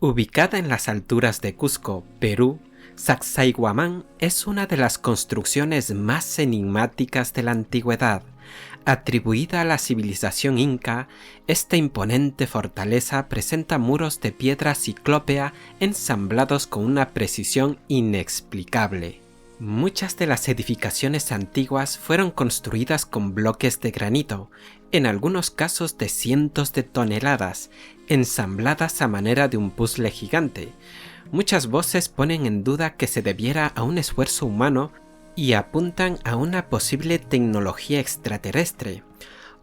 Ubicada en las alturas de Cusco, Perú, Sacsayhuamán es una de las construcciones más enigmáticas de la antigüedad. Atribuida a la civilización inca, esta imponente fortaleza presenta muros de piedra ciclópea ensamblados con una precisión inexplicable. Muchas de las edificaciones antiguas fueron construidas con bloques de granito, en algunos casos de cientos de toneladas, ensambladas a manera de un puzzle gigante. Muchas voces ponen en duda que se debiera a un esfuerzo humano y apuntan a una posible tecnología extraterrestre,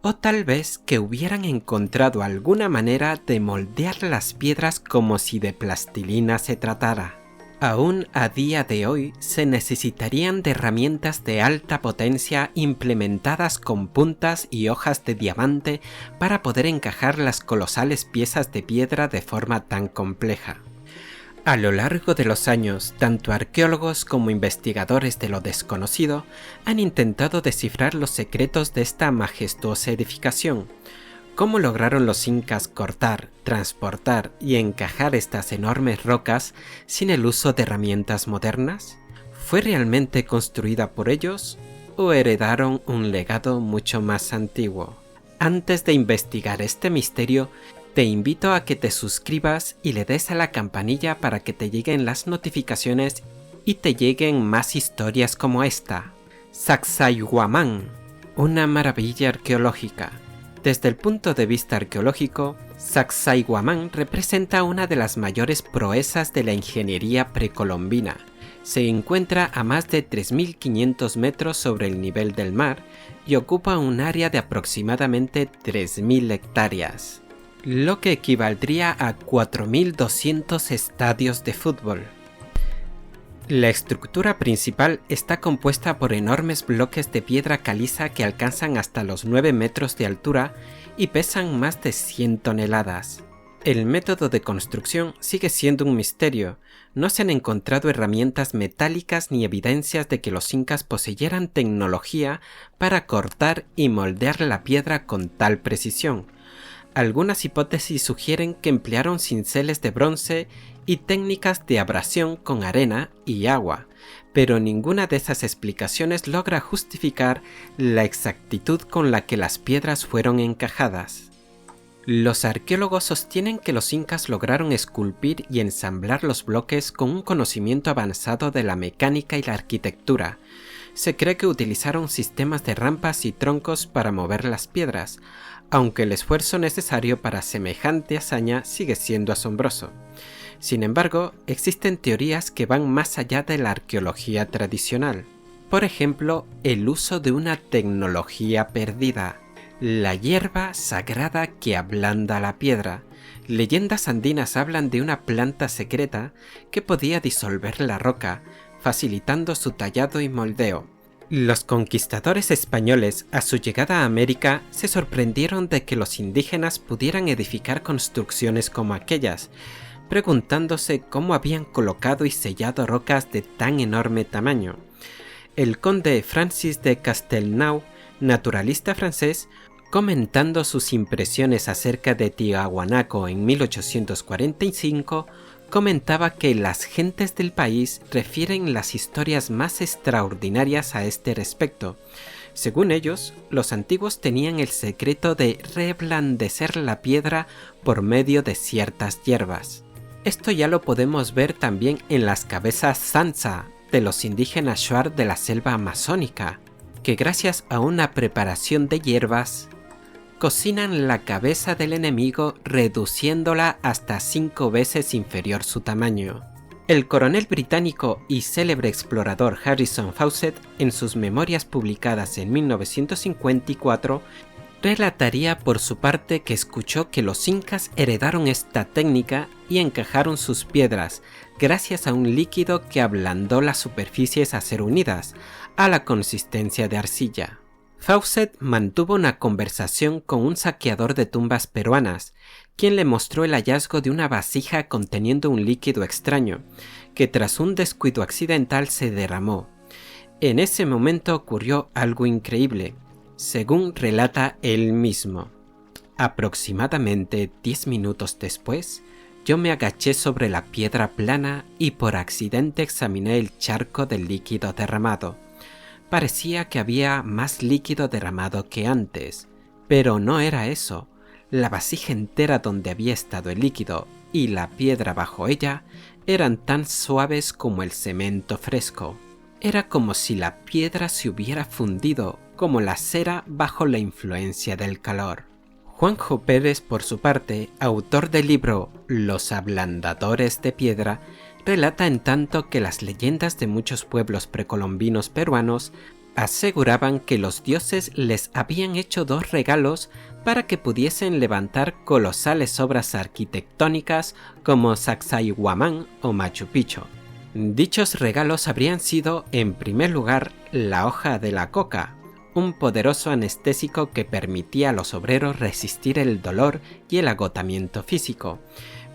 o tal vez que hubieran encontrado alguna manera de moldear las piedras como si de plastilina se tratara. Aún a día de hoy se necesitarían de herramientas de alta potencia implementadas con puntas y hojas de diamante para poder encajar las colosales piezas de piedra de forma tan compleja. A lo largo de los años, tanto arqueólogos como investigadores de lo desconocido han intentado descifrar los secretos de esta majestuosa edificación. ¿Cómo lograron los incas cortar, transportar y encajar estas enormes rocas sin el uso de herramientas modernas? ¿Fue realmente construida por ellos o heredaron un legado mucho más antiguo? Antes de investigar este misterio, te invito a que te suscribas y le des a la campanilla para que te lleguen las notificaciones y te lleguen más historias como esta. Sacsayhuamán, una maravilla arqueológica. Desde el punto de vista arqueológico, Sacsayhuamán representa una de las mayores proezas de la ingeniería precolombina. Se encuentra a más de 3.500 metros sobre el nivel del mar y ocupa un área de aproximadamente 3.000 hectáreas, lo que equivaldría a 4.200 estadios de fútbol. La estructura principal está compuesta por enormes bloques de piedra caliza que alcanzan hasta los 9 metros de altura y pesan más de 100 toneladas. El método de construcción sigue siendo un misterio. No se han encontrado herramientas metálicas ni evidencias de que los incas poseyeran tecnología para cortar y moldear la piedra con tal precisión. Algunas hipótesis sugieren que emplearon cinceles de bronce y técnicas de abrasión con arena y agua, pero ninguna de esas explicaciones logra justificar la exactitud con la que las piedras fueron encajadas. Los arqueólogos sostienen que los incas lograron esculpir y ensamblar los bloques con un conocimiento avanzado de la mecánica y la arquitectura. Se cree que utilizaron sistemas de rampas y troncos para mover las piedras, aunque el esfuerzo necesario para semejante hazaña sigue siendo asombroso. Sin embargo, existen teorías que van más allá de la arqueología tradicional. Por ejemplo, el uso de una tecnología perdida, la hierba sagrada que ablanda la piedra. Leyendas andinas hablan de una planta secreta que podía disolver la roca, facilitando su tallado y moldeo. Los conquistadores españoles, a su llegada a América, se sorprendieron de que los indígenas pudieran edificar construcciones como aquellas, preguntándose cómo habían colocado y sellado rocas de tan enorme tamaño. El conde Francis de Castelnau, naturalista francés, comentando sus impresiones acerca de Tiahuanaco en 1845, comentaba que las gentes del país refieren las historias más extraordinarias a este respecto. Según ellos, los antiguos tenían el secreto de reblandecer la piedra por medio de ciertas hierbas. Esto ya lo podemos ver también en las cabezas Sansa de los indígenas Shuar de la selva amazónica, que gracias a una preparación de hierbas, cocinan la cabeza del enemigo reduciéndola hasta 5 veces inferior su tamaño. El coronel británico y célebre explorador Harrison Fawcett, en sus memorias publicadas en 1954, relataría por su parte que escuchó que los incas heredaron esta técnica y encajaron sus piedras gracias a un líquido que ablandó las superficies a ser unidas a la consistencia de arcilla. Fawcett mantuvo una conversación con un saqueador de tumbas peruanas, quien le mostró el hallazgo de una vasija conteniendo un líquido extraño, que tras un descuido accidental se derramó. En ese momento ocurrió algo increíble, según relata él mismo. Aproximadamente 10 minutos después, yo me agaché sobre la piedra plana y por accidente examiné el charco del líquido derramado. Parecía que había más líquido derramado que antes, pero no era eso. La vasija entera donde había estado el líquido y la piedra bajo ella eran tan suaves como el cemento fresco. Era como si la piedra se hubiera fundido como la cera bajo la influencia del calor. Juanjo Pérez, por su parte, autor del libro Los ablandadores de piedra, relata en tanto que las leyendas de muchos pueblos precolombinos peruanos aseguraban que los dioses les habían hecho 2 regalos para que pudiesen levantar colosales obras arquitectónicas como Sacsayhuamán o Machu Picchu. Dichos regalos habrían sido, en primer lugar, la hoja de la coca, un poderoso anestésico que permitía a los obreros resistir el dolor y el agotamiento físico,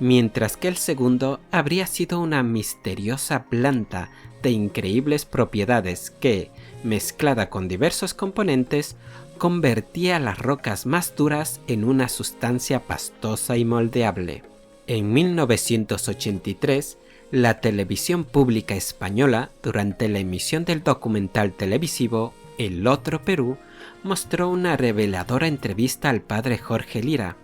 mientras que el segundo habría sido una misteriosa planta de increíbles propiedades que, mezclada con diversos componentes, convertía las rocas más duras en una sustancia pastosa y moldeable. En 1983, la televisión pública española, durante la emisión del documental televisivo El Otro Perú, mostró una reveladora entrevista al padre Jorge Lira,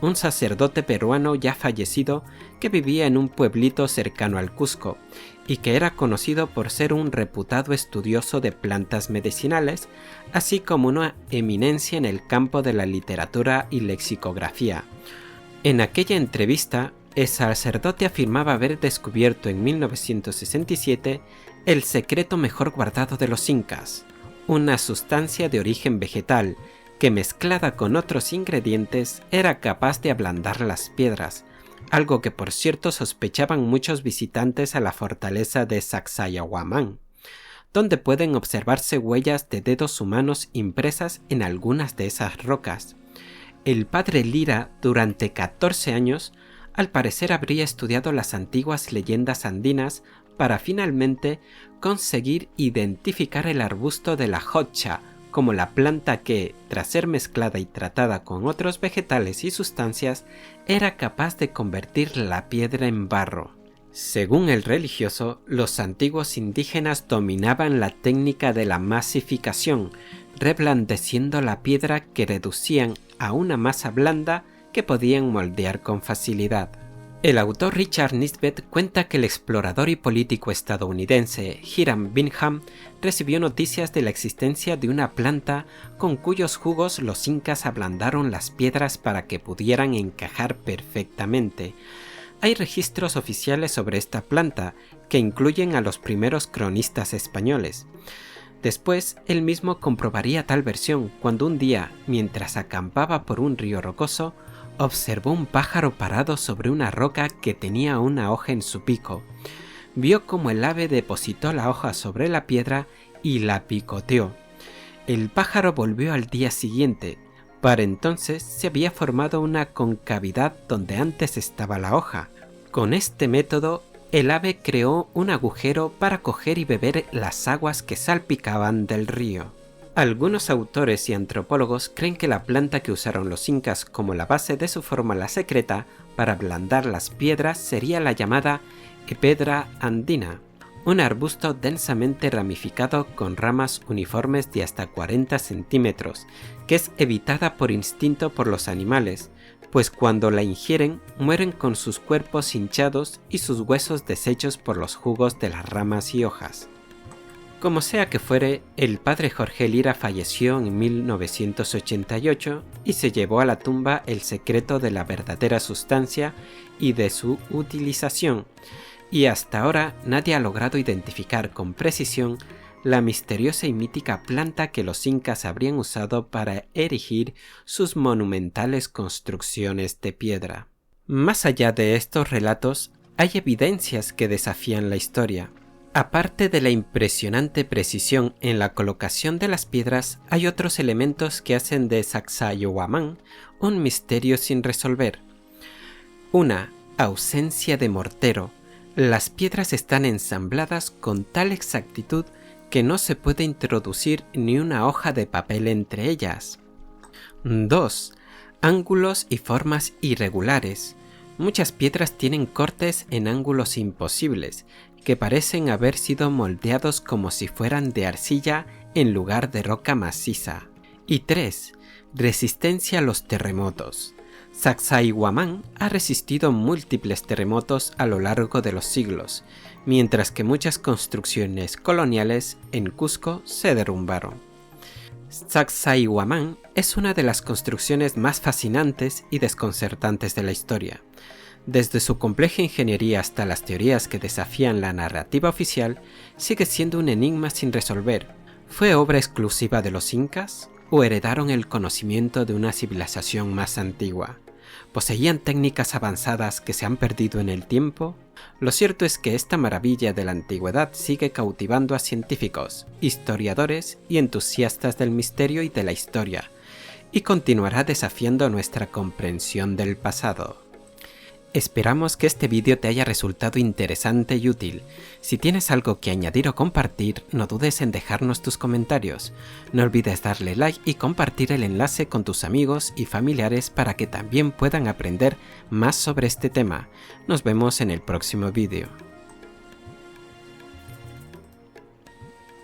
un sacerdote peruano ya fallecido que vivía en un pueblito cercano al Cusco y que era conocido por ser un reputado estudioso de plantas medicinales, así como una eminencia en el campo de la literatura y lexicografía. En aquella entrevista, el sacerdote afirmaba haber descubierto en 1967 el secreto mejor guardado de los incas, una sustancia de origen vegetal que mezclada con otros ingredientes era capaz de ablandar las piedras, algo que por cierto sospechaban muchos visitantes a la fortaleza de Sacsayhuamán, donde pueden observarse huellas de dedos humanos impresas en algunas de esas rocas. El padre Lira, durante 14 años, al parecer habría estudiado las antiguas leyendas andinas para finalmente conseguir identificar el arbusto de la jocha como la planta que, tras ser mezclada y tratada con otros vegetales y sustancias, era capaz de convertir la piedra en barro. Según el religioso, los antiguos indígenas dominaban la técnica de la masificación, reblandeciendo la piedra que reducían a una masa blanda que podían moldear con facilidad. El autor Richard Nisbet cuenta que el explorador y político estadounidense Hiram Bingham recibió noticias de la existencia de una planta con cuyos jugos los incas ablandaron las piedras para que pudieran encajar perfectamente. Hay registros oficiales sobre esta planta que incluyen a los primeros cronistas españoles. Después, él mismo comprobaría tal versión cuando un día, mientras acampaba por un río rocoso, observó un pájaro parado sobre una roca que tenía una hoja en su pico. Vio cómo el ave depositó la hoja sobre la piedra y la picoteó. El pájaro volvió al día siguiente. Para entonces se había formado una concavidad donde antes estaba la hoja. Con este método, el ave creó un agujero para coger y beber las aguas que salpicaban del río. Algunos autores y antropólogos creen que la planta que usaron los incas como la base de su fórmula secreta para ablandar las piedras sería la llamada Ephedra andina, un arbusto densamente ramificado con ramas uniformes de hasta 40 centímetros, que es evitada por instinto por los animales, pues cuando la ingieren mueren con sus cuerpos hinchados y sus huesos deshechos por los jugos de las ramas y hojas. Como sea que fuere, el padre Jorge Lira falleció en 1988 y se llevó a la tumba el secreto de la verdadera sustancia y de su utilización, y hasta ahora nadie ha logrado identificar con precisión la misteriosa y mítica planta que los incas habrían usado para erigir sus monumentales construcciones de piedra. Más allá de estos relatos, hay evidencias que desafían la historia. Aparte de la impresionante precisión en la colocación de las piedras, hay otros elementos que hacen de Sacsayhuamán un misterio sin resolver. Una ausencia de mortero. Las piedras están ensambladas con tal exactitud que no se puede introducir ni una hoja de papel entre ellas. 2. Ángulos y formas irregulares. Muchas piedras tienen cortes en ángulos imposibles, que parecen haber sido moldeados como si fueran de arcilla en lugar de roca maciza. Y 3. Resistencia a los terremotos. Sacsayhuamán ha resistido múltiples terremotos a lo largo de los siglos, mientras que muchas construcciones coloniales en Cusco se derrumbaron. Sacsayhuamán es una de las construcciones más fascinantes y desconcertantes de la historia. Desde su compleja ingeniería hasta las teorías que desafían la narrativa oficial, sigue siendo un enigma sin resolver. ¿Fue obra exclusiva de los incas o heredaron el conocimiento de una civilización más antigua? ¿Poseían técnicas avanzadas que se han perdido en el tiempo? Lo cierto es que esta maravilla de la antigüedad sigue cautivando a científicos, historiadores y entusiastas del misterio y de la historia, y continuará desafiando nuestra comprensión del pasado. Esperamos que este vídeo te haya resultado interesante y útil. Si tienes algo que añadir o compartir, no dudes en dejarnos tus comentarios. No olvides darle like y compartir el enlace con tus amigos y familiares para que también puedan aprender más sobre este tema. Nos vemos en el próximo vídeo.